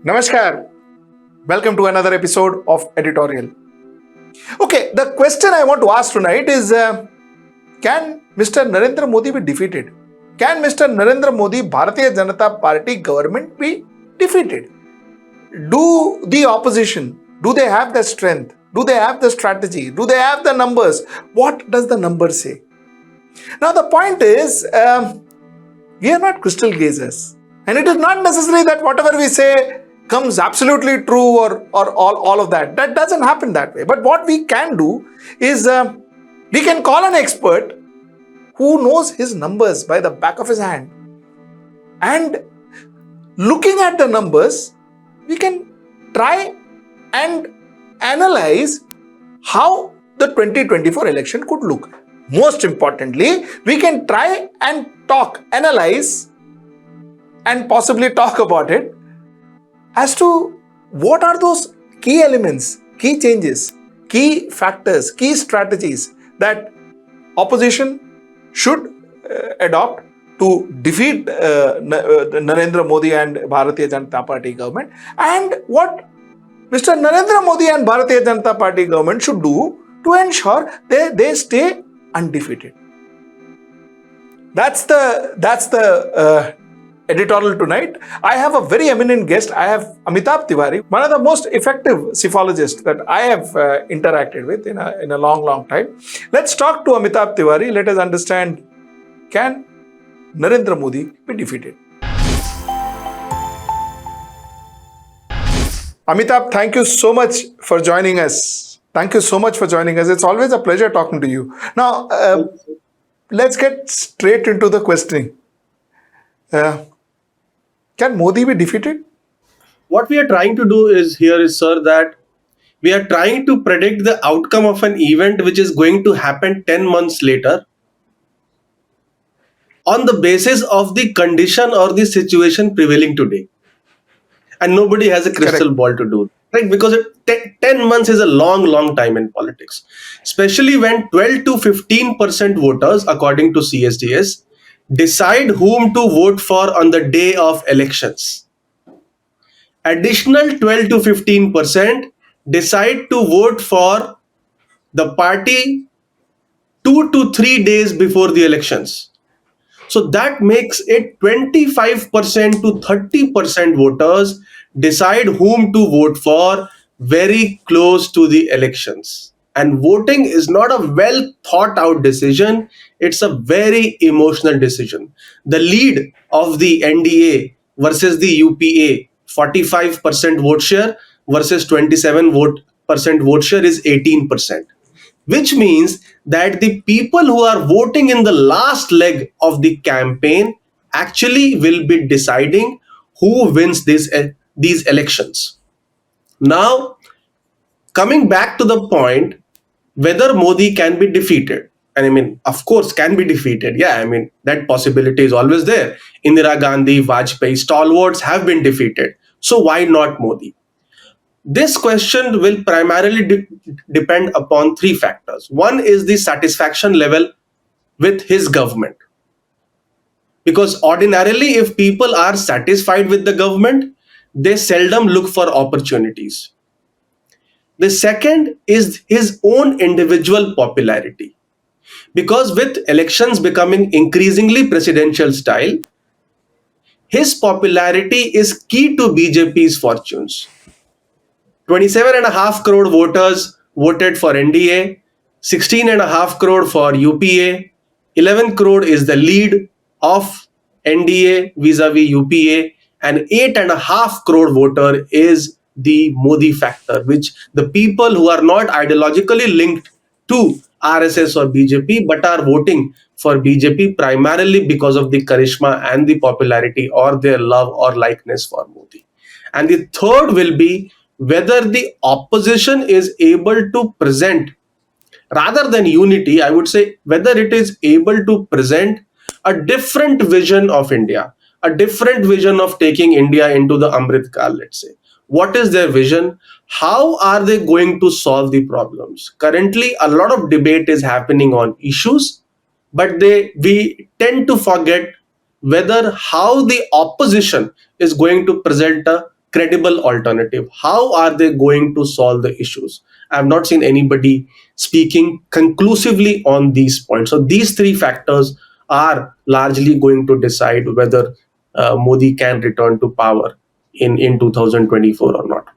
Namaskar. Welcome to another episode of Editorial. Okay, the question I want to ask tonight is can Mr. Narendra Modi be defeated? Can Mr. Narendra Modi, Bharatiya Janata Party government be defeated? Do the opposition, do they have the strength? Do they have the strategy? Do they have the numbers? What does the number say? Now the point is, we are not crystal gazers. And it is not necessary that whatever we say comes absolutely true or all of that. That doesn't happen that way. But what we can do is we can call an expert who knows his numbers by the back of his hand. And looking at the numbers, we can try and analyze how the 2024 election could look. Most importantly, we can try and analyze and possibly talk about it as to what are those key elements, key changes, key factors, key strategies that opposition should adopt to defeat Narendra Modi and Bharatiya Janata Party government, and what Mr. Narendra Modi and Bharatiya Janata Party government should do to ensure they stay undefeated. That's the editorial tonight. I have a very eminent guest. I have Amitabh Tiwari, one of the most effective psephologists that I have interacted with in a long time. Let's talk to Amitabh Tiwari. Let us understand, can Narendra Modi be defeated? Amitabh, thank you so much for joining us. It's always a pleasure talking to you. Now, let's get straight into the questioning. Can Modi be defeated? What we are trying to do is, sir, that we are trying to predict the outcome of an event which is going to happen 10 months later on the basis of the condition or the situation prevailing today. And nobody has a crystal ball to do, right? Because 10 months is a long time in politics, especially when 12 to 15% voters, according to CSDS, decide whom to vote for on the day of elections. Additional 12 to 15% decide to vote for the party 2 to 3 days before the elections. So that makes it 25% to 30% voters decide whom to vote for very close to the elections. And voting is not a well thought out decision. It's a very emotional decision. The lead of the NDA versus the UPA, 45% vote share versus 27% vote share is 18%. Which means that the people who are voting in the last leg of the campaign actually will be deciding who wins these elections. Now, coming back to the point, whether Modi can be defeated. And I mean, of course, can be defeated. Yeah, I mean, that possibility is always there. Indira Gandhi, Vajpayee, stalwarts have been defeated. So why not Modi? This question will primarily depend upon three factors. One is the satisfaction level with his government. Because ordinarily, if people are satisfied with the government, they seldom look for opportunities. The second is his own individual popularity. Because with elections becoming increasingly presidential style, his popularity is key to BJP's fortunes. 27.5 crore voters voted for NDA, 16.5 crore for UPA, 11 crore is the lead of NDA vis-a-vis UPA, and 8.5 crore voter is the Modi factor, which the people who are not ideologically linked to RSS or BJP but are voting for BJP primarily because of the charisma and the popularity or their love or likeness for Modi. And the third will be whether the opposition is able to present, rather than unity, I would say whether it is able to present a different vision of India, a different vision of taking India into the Amrit Kal, let's say. What is their vision? How are they going to solve the problems? Currently, a lot of debate is happening on issues, but we tend to forget whether how the opposition is going to present a credible alternative. How are they going to solve the issues? I have not seen anybody speaking conclusively on these points. So these three factors are largely going to decide whether Modi can return to power in 2024 or not.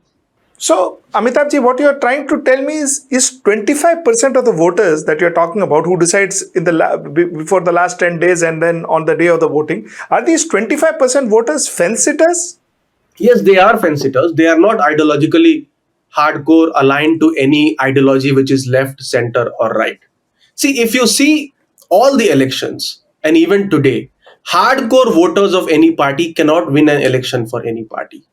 So, Amitabh ji, what you are trying to tell me is 25% of the voters that you're talking about who decides in the before the last 10 days and then on the day of the voting, are these 25% voters fence sitters? Yes, they are fence sitters. They are not ideologically hardcore aligned to any ideology which is left, center, or right. See, if you see all the elections, and even today, hardcore voters of any party cannot win an election for any party.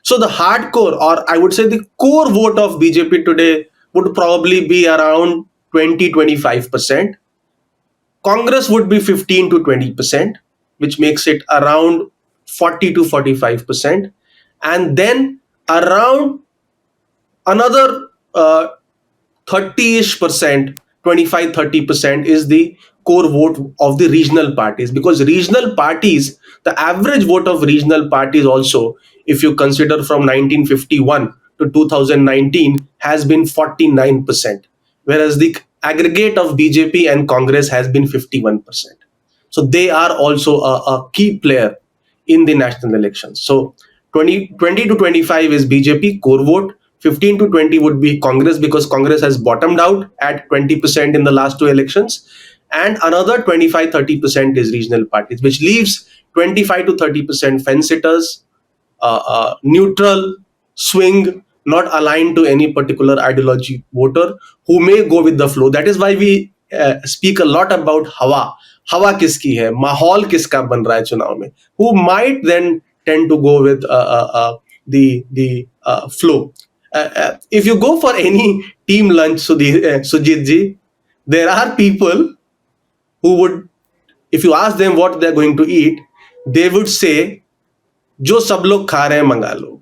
So the hardcore, or I would say the core vote of BJP today would probably be around 20-25%. Congress would be 15 to 20%, which makes it around 40 to 45%. And then around another 30-ish percent, 25-30% is the core vote of the regional parties, because regional parties, the average vote of regional parties also, if you consider from 1951 to 2019, has been 49%, whereas the aggregate of BJP and Congress has been 51%. So they are also a key player in the national elections. So 20 to 25 is BJP core vote, 15 to 20 would be Congress, because Congress has bottomed out at 20% in the last two elections, and another 25-30% is regional parties, which leaves 25 to 30% fence sitters, neutral, swing, not aligned to any particular ideology voter who may go with the flow. That is why we speak a lot about हवा किसकी है, माहौल किसका बन रहा है चुनाव में, who might then tend to go with the flow. If you go for any team lunch, Sujit ji, there are people who would, if you ask them what they're going to eat, they would say, जो सब लोग खा रहे हैं मंगा लो.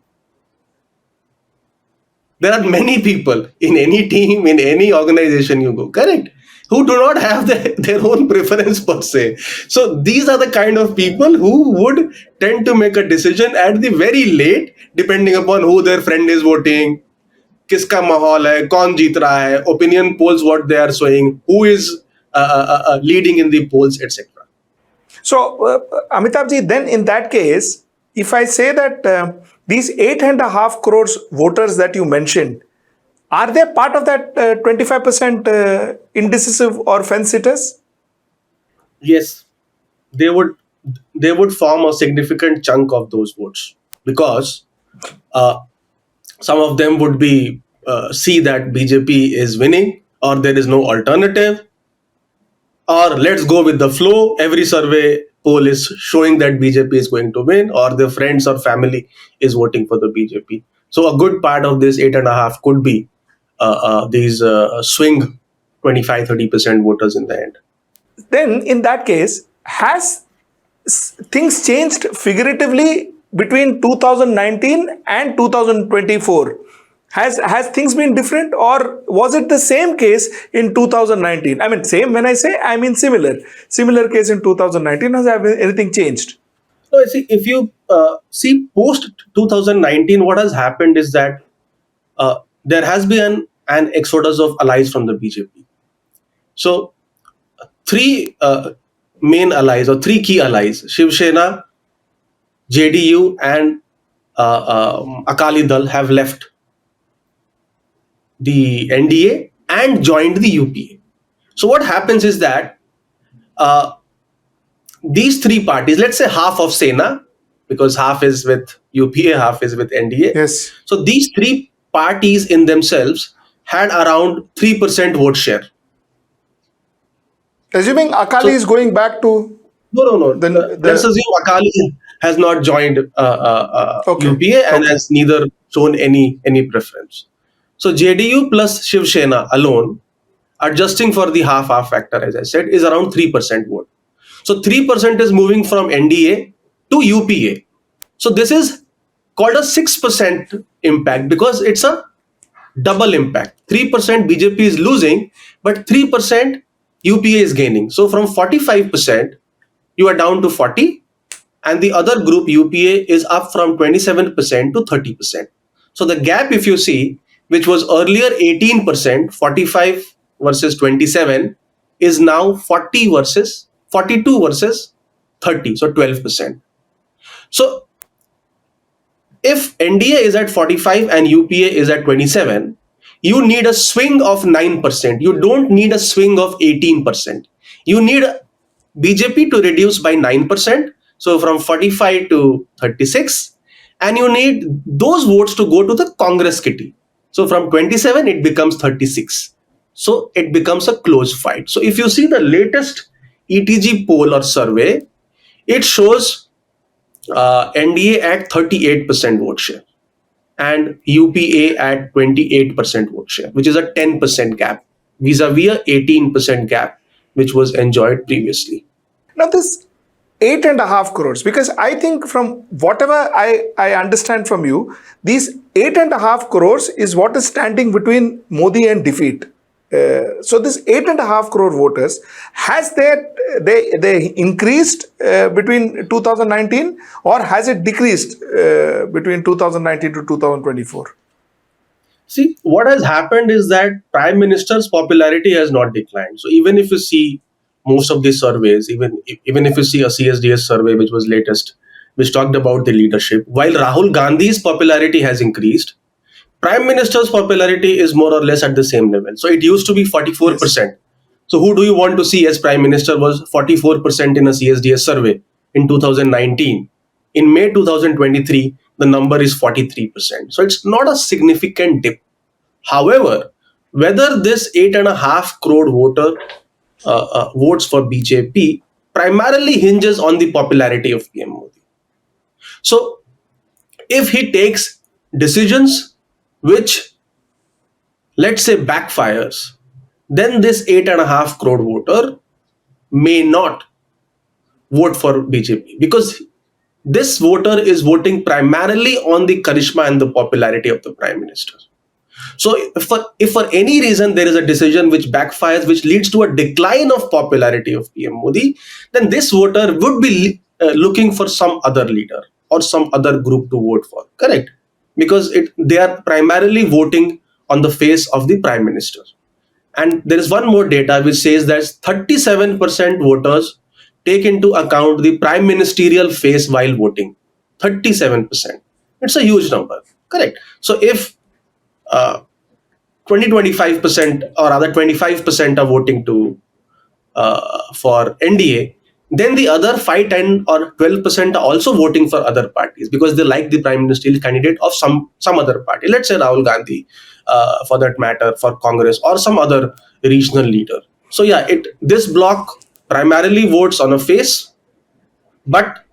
There are many people in any team, in any organization you go, correct, who do not have their own preference per se. So these are the kind of people who would tend to make a decision at the very late, depending upon who their friend is voting, किसका माहौल है, कौन जीत रहा है, opinion polls what they are showing, who is leading in the polls, etc. So, Amitabh ji, then in that case, if I say that these 8.5 crores voters that you mentioned, are they part of that 25% indecisive or fence sitters? Yes, they would form a significant chunk of those votes, because uh, some of them would be see that BJP is winning, or there is no alternative, or let's go with the flow. Every survey poll is showing that BJP is going to win, or their friends or family is voting for the BJP. So a good part of this 8.5 could be these swing 25-30% voters in the end. Then, in that case, has things changed figuratively between 2019 and 2024? Has things been different, or was it the same case in 2019? I mean, same when I say, I mean similar. Similar case in 2019. Has anything changed? No, see, if you see post 2019, what has happened is that there has been an exodus of allies from the BJP. So three main allies, or three key allies, Shiv Sena, JDU, and Akali Dal, have left the NDA and joined the UPA. So what happens is that uh, these three parties, let's say half of Sena, because half is with UPA, half is with NDA. Yes. So these three parties in themselves had around 3% vote share. Assuming Akali So is going back to no. Let's the assume Akali has not joined okay, UPA and okay. has neither shown any preference. So JDU plus Shiv Sena alone, adjusting for the half factor, as I said, is around 3% vote. So 3% is moving from NDA to UPA. So this is called a 6% impact, because it's a double impact. 3% BJP is losing, but 3% UPA is gaining. So from 45%, you are down to 40, and the other group UPA is up from 27% to 30%. So the gap, if you see, which was earlier 18%, 45 versus 27, is now 40 versus 42 versus 30, so 12%. So if NDA is at 45 and UPA is at 27, you need a swing of 9%. You don't need a swing of 18%. You need BJP to reduce by 9%, so from 45 to 36, and you need those votes to go to the Congress kitty. So from 27, it becomes 36. So it becomes a close fight. So if you see the latest ETG poll or survey, it shows NDA at 38% vote share and UPA at 28% vote share, which is a 10% gap vis-a-vis a 18% gap which was enjoyed previously. Now, this 8.5 crores, because I think from whatever I understand from you, these 8.5 crores is what is standing between Modi and defeat. So this 8.5 crore voters, has they increased between 2019, or has it decreased between 2019 to 2024? See, what has happened is that Prime Minister's popularity has not declined. So even if you see most of these surveys, even if you see a CSDS survey, which was latest, which talked about the leadership, while Rahul Gandhi's popularity has increased, Prime Minister's popularity is more or less at the same level. So it used to be Yes. 44%. So who do you want to see as Prime Minister was 44% in a CSDS survey in 2019. In May 2023, the number is 43%. So it's not a significant dip. However, whether this 8.5 crore voter votes for BJP primarily hinges on the popularity of PM Modi. So if he takes decisions which, let's say, backfires, then this 8.5 crore voter may not vote for BJP, because this voter is voting primarily on the charisma and the popularity of the Prime Minister. So if for any reason there is a decision which backfires, which leads to a decline of popularity of PM Modi, then this voter would be looking for some other leader or some other group to vote for. Correct? Because they are primarily voting on the face of the Prime Minister. And there is one more data which says that 37% voters take into account the prime ministerial face while voting. 37%. It's a huge number. Correct. So if uh, 25% or rather 25% are voting to for NDA, then the other 5, 10 or 12% are also voting for other parties because they like the prime ministerial candidate of some other party. Let's say Rahul Gandhi, for that matter, for Congress or some other regional leader. So yeah, this block primarily votes on a face, but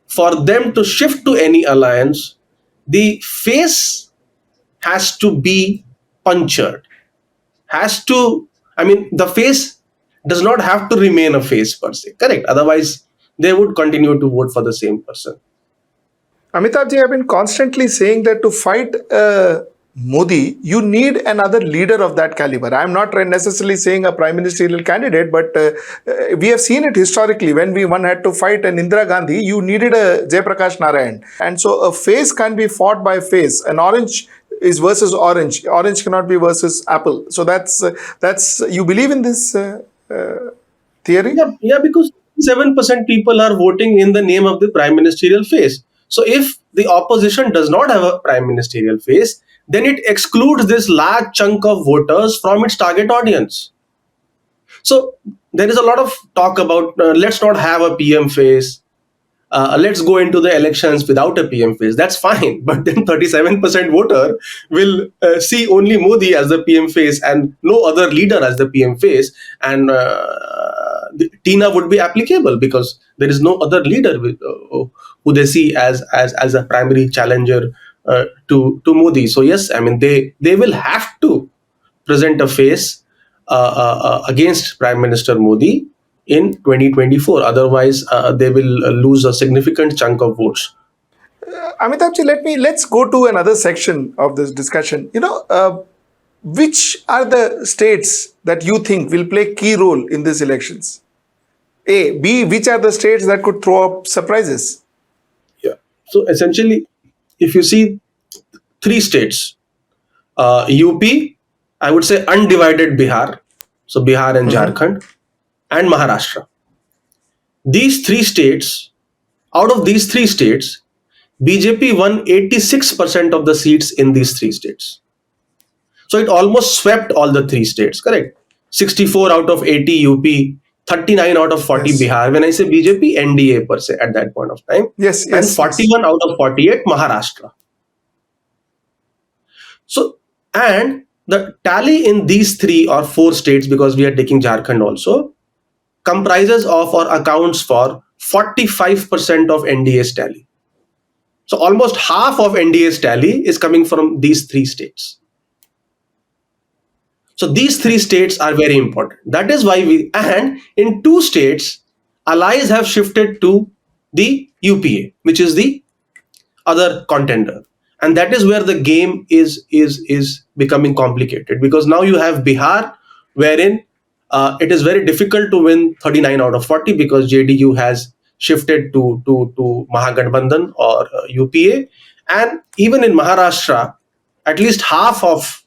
for them to shift to any alliance, the face has to be punctured. Has to, I mean, the face does not have to remain a face per se. Correct. Otherwise, they would continue to vote for the same person. Amitabh ji, I've been constantly saying that to fight Modi, you need another leader of that caliber. I'm not necessarily saying a prime ministerial candidate, but we have seen it historically. When one had to fight an Indira Gandhi, you needed a Jayaprakash Narayan. And so a face can be fought by face. An orange is versus orange. Orange cannot be versus apple. So that's you believe in this theory? Yeah, because 7% people are voting in the name of the prime ministerial face. So if the opposition does not have a prime ministerial face, then it excludes this large chunk of voters from its target audience. So there is a lot of talk about let's not have a PM face. Let's go into the elections without a PM face. That's fine. But then 37% voter will see only Modi as the PM face and no other leader as the PM face. And Tina would be applicable because there is no other leader who they see as a primary challenger to Modi. So yes, I mean they will have to present a face against Prime Minister Modi in 2024. Otherwise, they will lose a significant chunk of votes. Amitabh ji, let's go to another section of this discussion. Which are the states that you think will play key role in these elections? A. B. Which are the states that could throw up surprises? Yeah. So essentially, if you see three states, UP, I would say undivided Bihar, so Bihar and Mhm. Jharkhand, and Maharashtra. These three states, out of these three states, BJP won 86% of the seats in these three states. So it almost swept all the three states, correct? 64 out of 80 UP, 39 out of 40 Yes. Bihar. When I say BJP, NDA per se at that point of time, Yes. and Yes. Yes. 41 out of 48 Maharashtra. So, and the tally in these three or four states, because we are taking Jharkhand also, comprises of or accounts for 45% of NDA's tally. So almost half of NDA's tally is coming from these three states. So these three states are very important. That is why and in two states, allies have shifted to the UPA, which is the other contender. And that is where the game is becoming complicated, because now you have Bihar, wherein it is very difficult to win 39 out of 40 because JDU has shifted to Mahagathbandhan or UPA. And even in Maharashtra, at least half of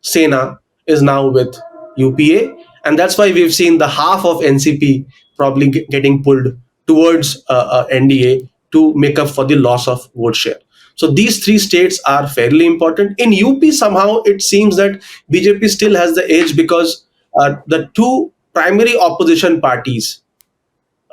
Sena is now with UPA, and that's why we've seen the half of NCP probably getting pulled towards NDA to make up for the loss of vote share. So these three states are fairly important. In UP, somehow it seems that BJP still has the edge because the two primary opposition parties,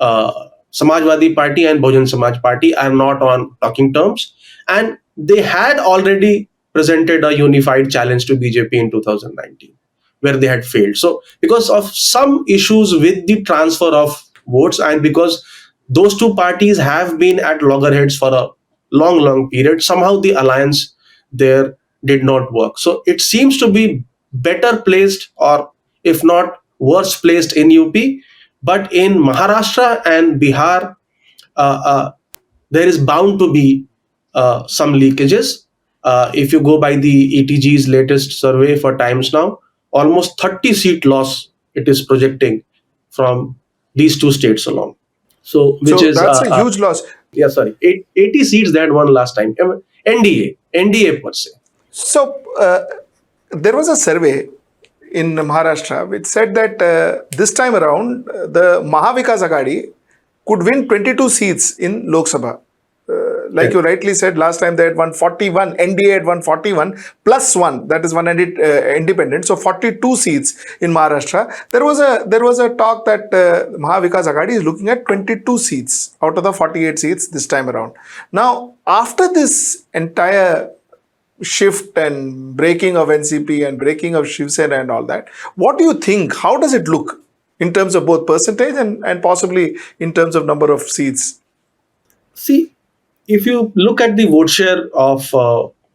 Samajwadi Party and बहुjan Samaj Party, are not on talking terms, and they had already presented a unified challenge to BJP in 2019, where they had failed. So, because of some issues with the transfer of votes, and because those two parties have been at loggerheads for a long period, somehow the alliance there did not work. So, it seems to be better placed, or if not worse placed, in UP, but in Maharashtra and Bihar, there is bound to be some leakages. If you go by the ETG's latest survey for Times Now, almost 30 seat loss it is projecting from these two states alone. So, which So is, that's a huge loss. yeah, sorry, 80 seats they had won last time. NDA per se. So there was a survey in Maharashtra which said that this time around the Mahavikas Aghadi could win 22 seats in Lok Sabha. Like you Correct. rightly said, last time they had won 41, NDA had won 41 plus one, that is one independent, so 42 seats in Maharashtra. There was a talk that Mahavikas Aghadi is looking at 22 seats out of the 48 seats this time around. Now, after this entire shift and breaking of NCP and breaking of Shiv Sena and all that, what do you think? How does it look in terms of both percentage and possibly in terms of number of seats? See, if you look at the vote share of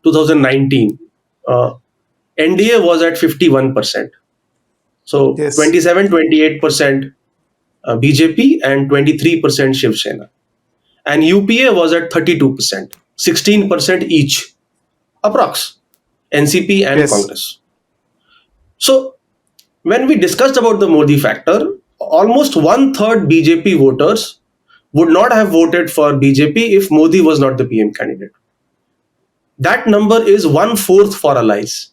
2019, uh, NDA was at 51%. So Yes, 27, 28% BJP and 23% Shiv Sena. And UPA was at 32%, 16% each, approx, NCP and yes, Congress. So when we discussed about the Modi factor, almost one third BJP voters would not have voted for BJP if Modi was not the PM candidate. That number is one fourth for allies.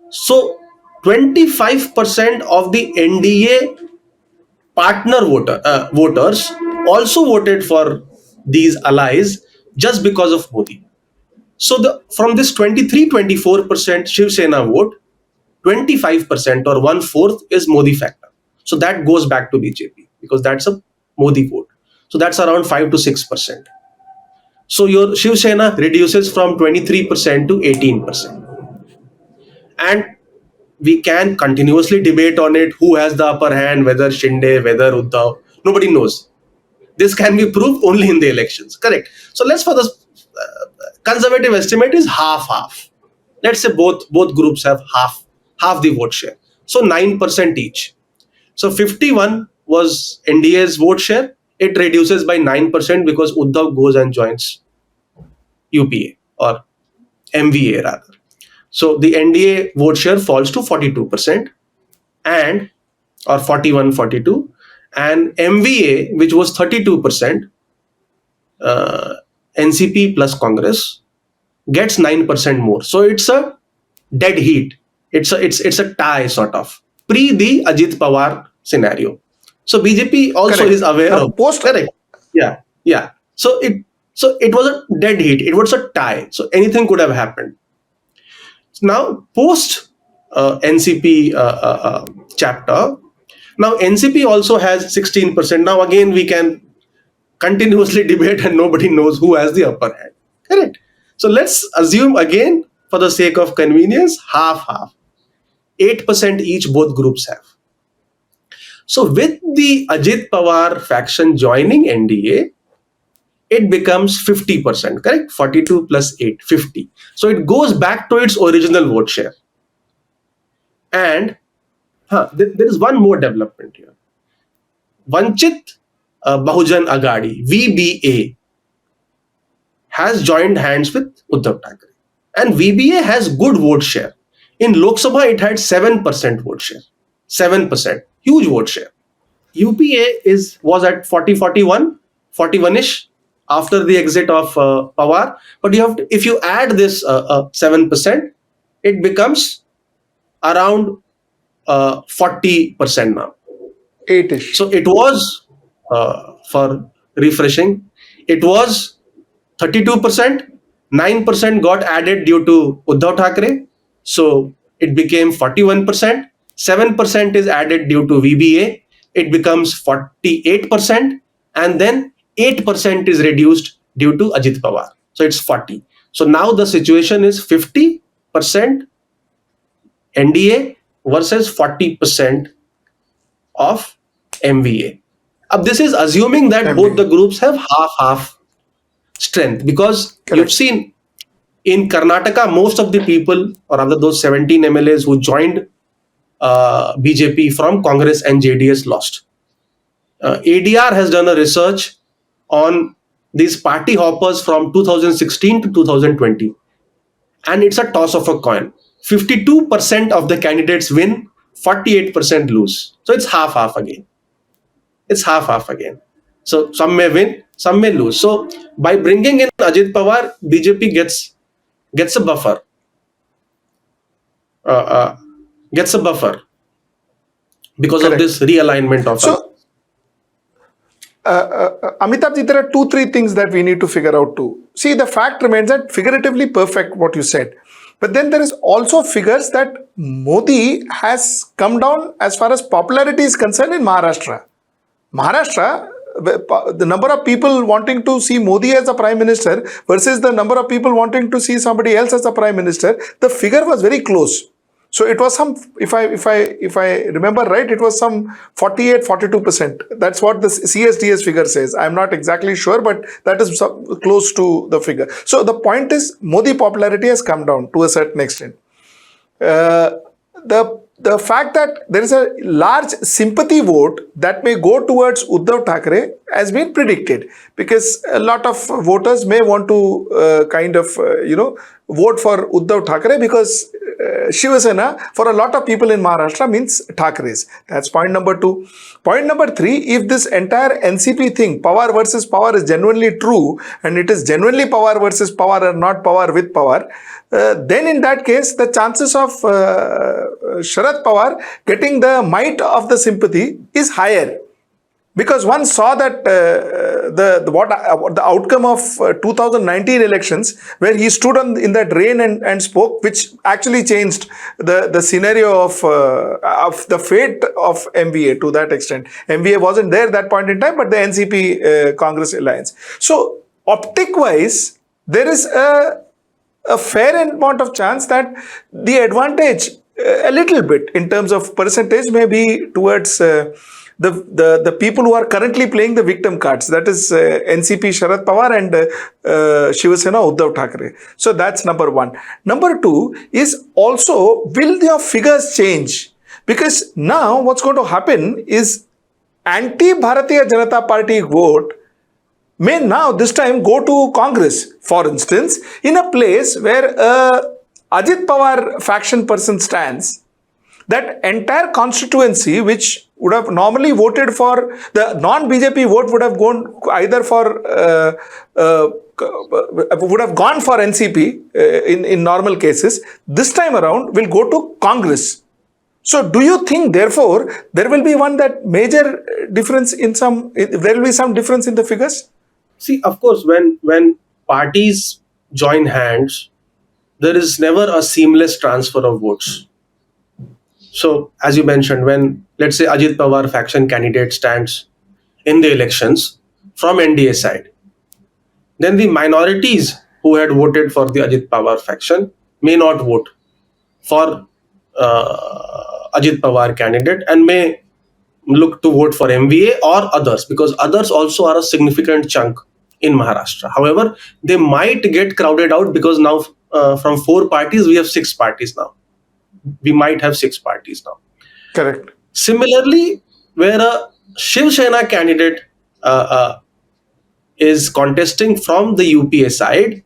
So 25% of the NDA partner voters also voted for these allies just because of Modi. So from this 23-24% Shiv Sena vote, 25% or one fourth is Modi factor. So that goes back to BJP because that's a Modi vote. So that's around 5 to 6%. So your Shiv Sena reduces from 23% to 18%. And we can continuously debate on it, who has the upper hand, whether Shinde, whether Uddhav. Nobody knows. This can be proved only in the elections. Correct. So let's, for the conservative estimate is half. Let's say both groups have half the vote share. So 9% each. So 51 was NDA's vote share. It reduces by 9% because Uddhav goes and joins UPA or MVA rather. So the NDA vote share falls to 42% and or 41, 42, and MVA, which was 32%, NCP plus Congress gets 9% more. So it's a dead heat. It's a tie sort of pre the Ajit Pawar scenario. So BJP also is Correct. aware Now, of post. correct. Yeah, yeah. So it was a dead heat. It was a tie. So anything could have happened. Now post NCP chapter. Now NCP also has 16%. Now again we can continuously debate and nobody knows who has the upper hand. Correct. So let's assume again, for the sake of convenience, half. 8% each both groups have. So with the Ajit Pawar faction joining NDA, it becomes 50%, correct? 42 plus 8, 50. So it goes back to its original vote share. And there is one more development here. Vanchit Bahujan Agadi, VBA, has joined hands with Uddhav Thackeray. And VBA has good vote share. In Lok Sabha, it had 7% vote share. 7%. Huge vote share. UPA was at 41-ish after the exit of Pawar. But if you add this 7%, it becomes around 40% now. 8ish. So it was, for refreshing, it was 32%, 9% got added due to Uddhav Thackeray. So it became 41%, 7% is added due to VBA, it becomes 48%, and then 8% is reduced due to Ajit Pawar. So it's 40. So now the situation is 50% NDA versus 40% of MVA. This is assuming that both MVA. the groups have half strength, because Correct. you've seen in Karnataka, most of the people, or rather those 17 MLAs who joined BJP from Congress and JDS, lost. ADR has done a research on these party hoppers from 2016 to 2020, and it's a toss of a coin. 52% of the candidates win, 48% lose. So it's half again. It's half again. So some may win, some may lose. So by bringing in Ajit Pawar, BJP gets a buffer. Gets a buffer because of Correct. this realignment of. So, Amitabh, there are 2-3 things that we need to figure out too. See, the fact remains that figuratively perfect what you said. But then there is also figures that Modi has come down as far as popularity is concerned in Maharashtra. Maharashtra, the number of people wanting to see Modi as a prime minister versus the number of people wanting to see somebody else as a prime minister, the figure was very close. So it was some, if I remember right, it was some 48-42%. That's what the CSDS figure says. I'm not exactly sure, but that is close to the figure. So the point is, Modi popularity has come down to a certain extent. The fact that there is a large sympathy vote that may go towards Uddhav Thackeray has been predicted, because a lot of voters may want to vote for Uddhav Thackeray, because Shiv Sena for a lot of people in Maharashtra means Thackerays. That's point number 2. Point number 3, if this entire NCP thing, power versus power, is genuinely true, and it is genuinely power versus power and not power with power, then in that case, the chances of Sharad Pawar getting the might of the sympathy is higher. Because one saw that the outcome of 2019 elections, where he stood in that rain and spoke, which actually changed the scenario of the fate of MVA to that extent. MVA wasn't there at that point in time, but the NCP Congress alliance. So optic-wise, there is a fair amount of chance that the advantage, a little bit in terms of percentage, may be towards the people who are currently playing the victim cards, that is NCP Sharad Pawar and Shiv Sena Uddhav Thackeray. So that's number 1. Number 2 is also, will their figures change? Because now what's going to happen is anti-Bharatiya Janata Party vote may now this time go to Congress, for instance, in a place where Ajit Pawar faction person stands. that entire constituency, which would have normally voted for the non-BJP vote, would have gone either for would have gone for NCP in normal cases. This time around, will go to Congress. So, do you think, therefore, there will be one that major difference in some? There will be some difference in the figures. See, of course, when parties join hands, there is never a seamless transfer of votes. So, as you mentioned, when let's say Ajit Pawar faction candidate stands in the elections from NDA side, then the minorities who had voted for the Ajit Pawar faction may not vote for Ajit Pawar candidate and may look to vote for MVA or others, because others also are a significant chunk in Maharashtra. However, they might get crowded out because now from 4 parties we have 6 parties now. We might have 6 parties now. Correct. Similarly, where a Shiv Sena candidate is contesting from the UPA side,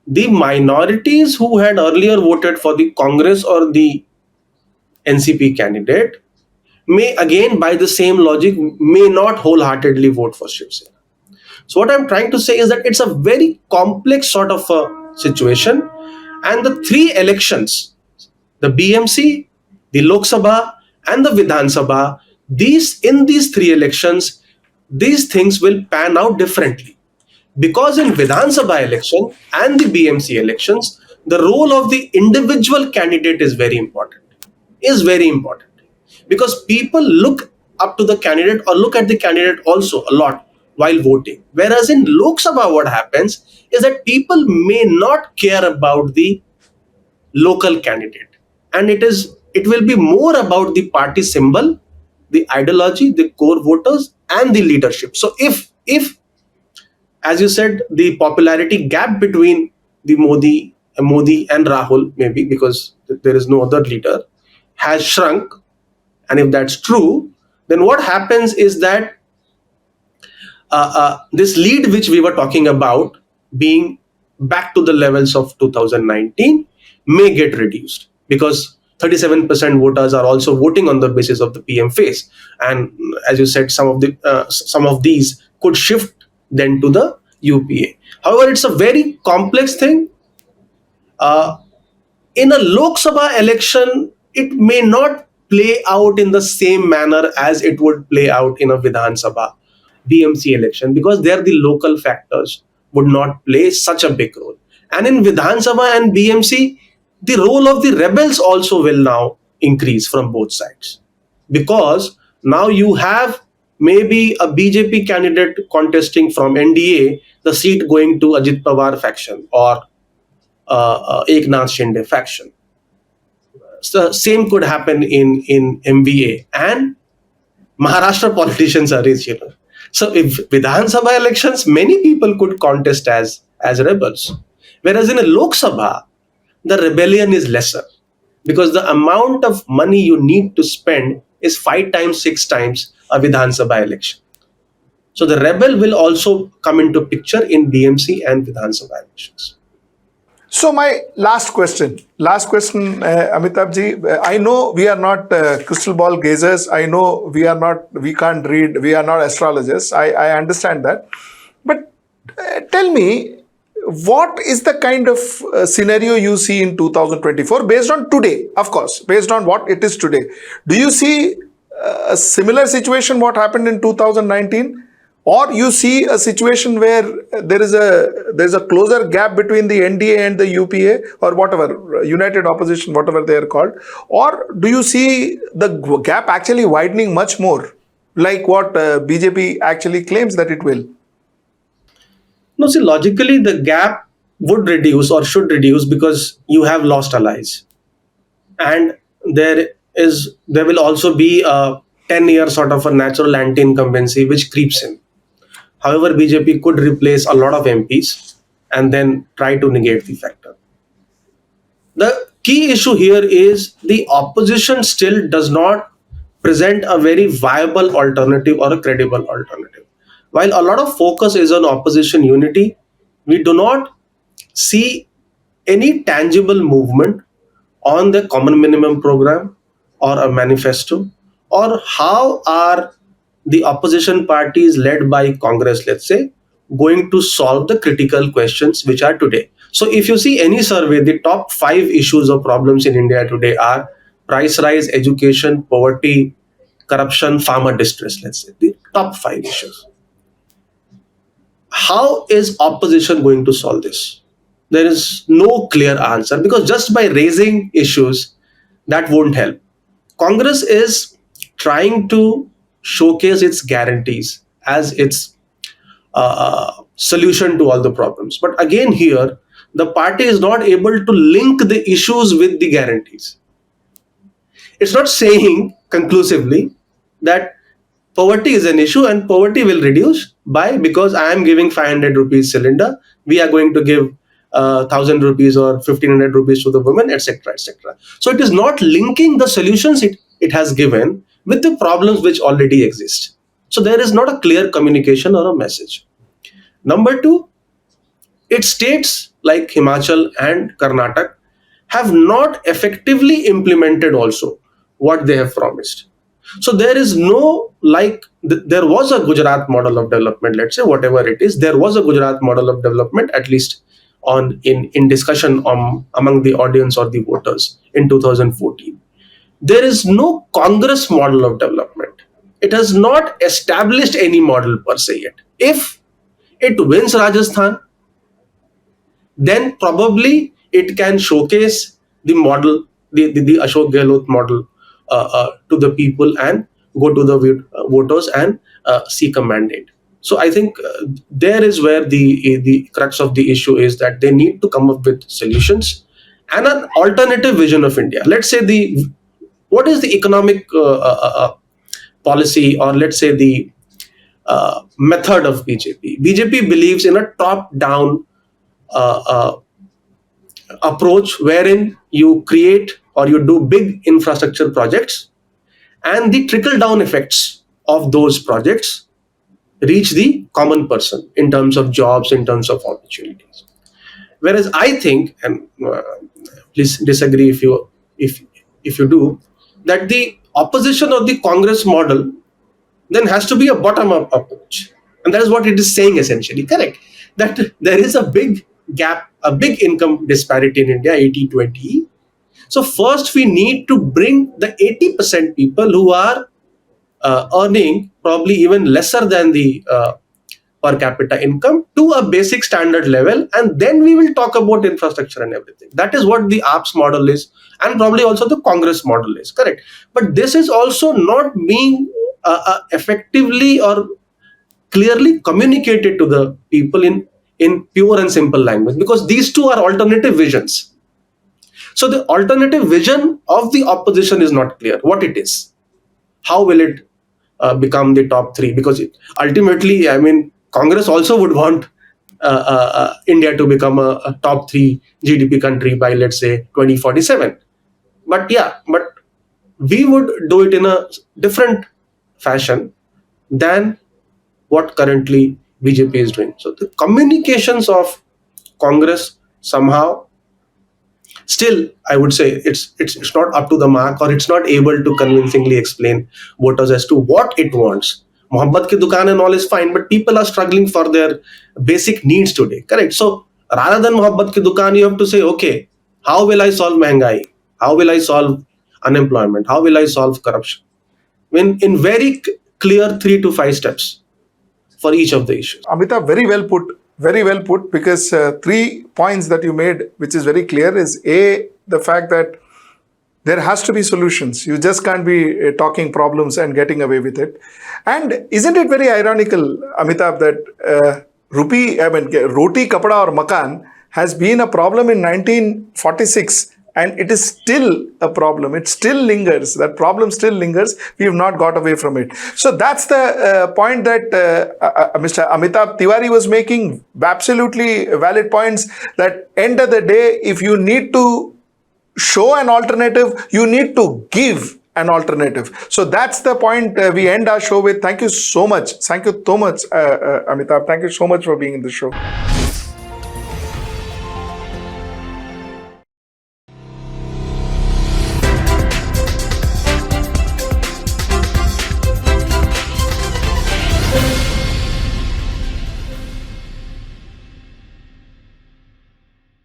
the minorities who had earlier voted for the Congress or the NCP candidate may again, by the same logic, may not wholeheartedly vote for Shiv Sena. So what I'm trying to say is that it's a very complex sort of a situation, and the 3 elections, the BMC, the Lok Sabha, and the Vidhan Sabha, these 3 elections, these things will pan out differently. Because in Vidhan Sabha election and the BMC elections, the role of the individual candidate is very important. Because people look up to the candidate or look at the candidate also a lot while voting. Whereas in Lok Sabha, what happens is that people may not care about the local candidate, and it will be more about the party symbol, the ideology, the core voters, and the leadership. So if as you said, the popularity gap between the Modi and Rahul, maybe because there is no other leader, has shrunk, and if that's true, then what happens is that this lead which we were talking about being back to the levels of 2019 may get reduced, because 37% voters are also voting on the basis of the PM face, and as you said, some of these could shift then to the UPA. However, it's a very complex thing. Uh, in a Lok Sabha election, it may not play out in the same manner as it would play out in a Vidhan Sabha BMC election, because there the local factors would not play such a big role. And in Vidhan Sabha and BMC, the role of the rebels also will now increase from both sides, because now you have maybe a BJP candidate contesting from NDA, the seat going to Ajit Pawar faction or Eknath Shinde faction. So same could happen in MVA, and Maharashtra politicians are regional. So if Vidhan Sabha elections, many people could contest as rebels. Whereas in a Lok Sabha, the rebellion is lesser, because the amount of money you need to spend is 5 times, 6 times a Vidhan Sabha election. So the rebel will also come into picture in BMC and Vidhan Sabha elections. So my last question, Amitabh ji. I know we are not crystal ball gazers. I know we can't read. We are not astrologers. I understand that. But tell me, what is the kind of scenario you see in 2024 based on today? Of course, based on what it is today. Do you see a similar situation what happened in 2019? Or you see a situation where there is a closer gap between the NDA and the UPA, or whatever, United Opposition, whatever they are called? Or do you see the gap actually widening much more, like what BJP actually claims that it will? No, see, logically, the gap would reduce or should reduce, because you have lost allies, and there will also be a 10-year sort of a natural anti-incumbency which creeps in. However, BJP could replace a lot of MPs and then try to negate the factor. The key issue here is the opposition still does not present a very viable alternative or a credible alternative. While a lot of focus is on opposition unity, we do not see any tangible movement on the common minimum program or a manifesto? Or how are the opposition parties led by Congress, let's say, going to solve the critical questions which are today? So, if you see any survey, the top five issues or problems in India today are price rise, education, poverty, corruption, farmer distress, let's say, the top five issues. How is opposition going to solve this? There is no clear answer, because just by raising issues, that won't help. Congress is trying to showcase its guarantees as its solution to all the problems. But again, here, the party is not able to link the issues with the guarantees. It's not saying conclusively that poverty is an issue and poverty will reduce by, because I am giving 500 rupees cylinder, we are going to give 1000 rupees or 1500 rupees to the women, etc., etc. So it is not linking the solutions it has given with the problems which already exist. So there is not a clear communication or a message. Number two, its states like Himachal and Karnataka have not effectively implemented also what they have promised. So there is no, like, there was a Gujarat model of development, let's say, whatever it is, there was a Gujarat model of development, at least on in discussion among the audience or the voters in 2014. There is no Congress model of development. It has not established any model per se yet. If it wins Rajasthan, then probably it can showcase the model, the Ashok Gehlot model to the people and go to the voters and seek a mandate. So I think there is where the crux of the issue is, that they need to come up with solutions and an alternative vision of India. Let's say the what is the economic policy, or let's say the method of BJP. BJP believes in a top-down uh, uh, approach wherein you create or you do big infrastructure projects, and the trickle down effects of those projects reach the common person in terms of jobs, in terms of opportunities. Whereas I think, and please disagree if you do, that the opposition of the Congress model then has to be a bottom up approach. And that is what it is saying essentially, correct? That there is a big gap, a big income disparity in India, 80-20. So, first we need to bring the 80% people who are earning probably even lesser than the per capita income to a basic standard level, and then we will talk about infrastructure and everything. That is what the APS model is, and probably also the Congress model is, correct? But this is also not being effectively or clearly communicated to the people in pure and simple language, because these two are alternative visions. So the alternative vision of the opposition is not clear what it is. How will it become the top three? Because ultimately, I mean, Congress also would want India to become a top three GDP country by, let's say, 2047. But yeah, but we would do it in a different fashion than what currently BJP is doing. So the communications of Congress somehow, still, I would say it's not up to the mark, or it's not able to convincingly explain voters as to what it wants. Mohabbat ki dukaan and all is fine, but people are struggling for their basic needs today, correct? So rather than Mohabbat ki dukaan, you have to say, okay, how will I solve महंगाई? How will I solve unemployment? How will I solve corruption? When in very clear 3 to 5 steps for each of the issues. Amitabh, very well put, because 3 points that you made, which is very clear, is A, the fact that there has to be solutions. You just can't be talking problems and getting away with it. And isn't it very ironical, Amitabh, that roti, kapda or makan has been a problem in 1946, and it is still a problem. It still lingers. That problem still lingers. We have not got away from it. So that's the point that Mr. Amitabh Tiwari was making. Absolutely valid points. That end of the day, if you need to show an alternative, you need to give an alternative. So that's the point we end our show with. Thank you so much. Thank you so much, Amitabh. Thank you so much for being in the show.